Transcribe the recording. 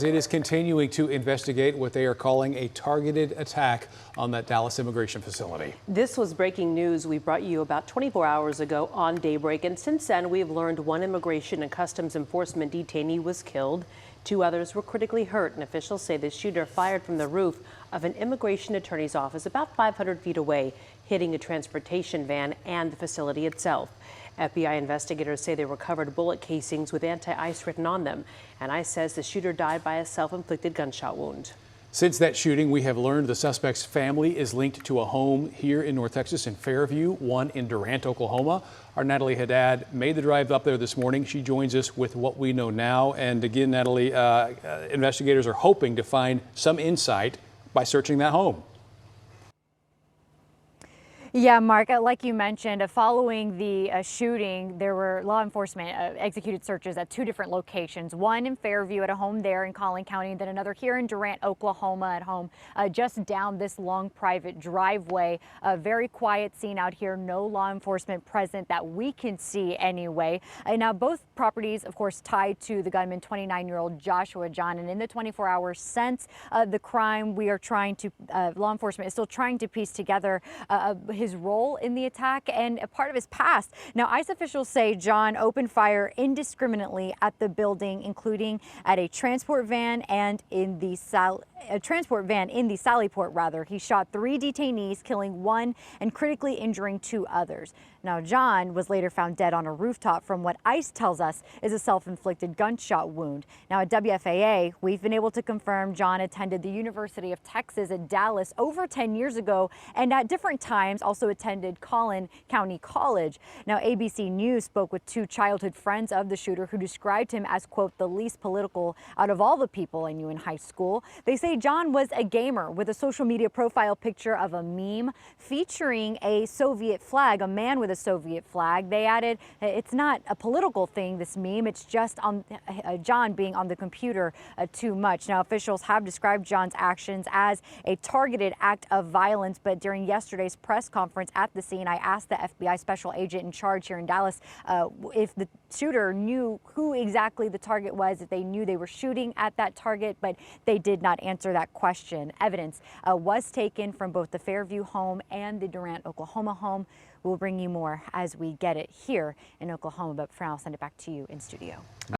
It is continuing to investigate what they are calling a targeted attack on that Dallas immigration facility. This was breaking news we brought you about 24 hours ago on Daybreak, and since then we've learned one Immigration and Customs Enforcement detainee was killed. 2 others were critically hurt, and officials say the shooter fired from the roof of an immigration attorney's office about 500 feet away, hitting a transportation van and the facility itself. FBI investigators say they recovered bullet casings with anti-ice written on them, and ICE says the shooter died by a self-inflicted gunshot wound. Since that shooting, we have learned the suspect's family is linked to a home here in North Texas in Fairview, one in Durant, Oklahoma. Our Natalie Haddad made the drive up there this morning. She joins us with what we know now. And again, Natalie, investigators are hoping to find some insight by searching that home. Yeah, Mark, like you mentioned, following the shooting, there were law enforcement executed searches at 2 different locations, one in Fairview at a home there in Collin County, and then another here in Durant, Oklahoma at home, just down this long private driveway. A very quiet scene out here, no law enforcement present that we can see anyway. Now, both properties, of course, tied to the gunman, 29-year-old Joshua John, and in the 24 hours since the crime, we are trying to, law enforcement is still trying to piece together his role in the attack and a part of his past. Now, ICE officials say John opened fire indiscriminately at the building, including at a transport van and in the Sallyport, rather. He shot 3 detainees, killing 1 and critically injuring 2 others. Now, John was later found dead on a rooftop from what ICE tells us is a self-inflicted gunshot wound. Now, at WFAA, we've been able to confirm John attended the University of Texas at Dallas over 10 years ago, and at different times also attended Collin County College. Now, ABC News spoke with 2 childhood friends of the shooter who described him as, quote, the least political out of all the people I knew in high school. They say John was a gamer with a social media profile picture of a meme featuring a Soviet flag, a man with a Soviet flag. They added, it's not a political thing, this meme, it's just on John being on the computer too much. Now, officials have described John's actions as a targeted act of violence, but during yesterday's press conference at the scene, I asked the FBI special agent in charge here in Dallas if the shooter knew who exactly the target was, if they knew they were shooting at that target, but they did not answer that question. Evidence was taken from both the Fairview home and the Durant, Oklahoma home. We'll bring you more as we get it here in Oklahoma, but for now, I'll send it back to you in studio.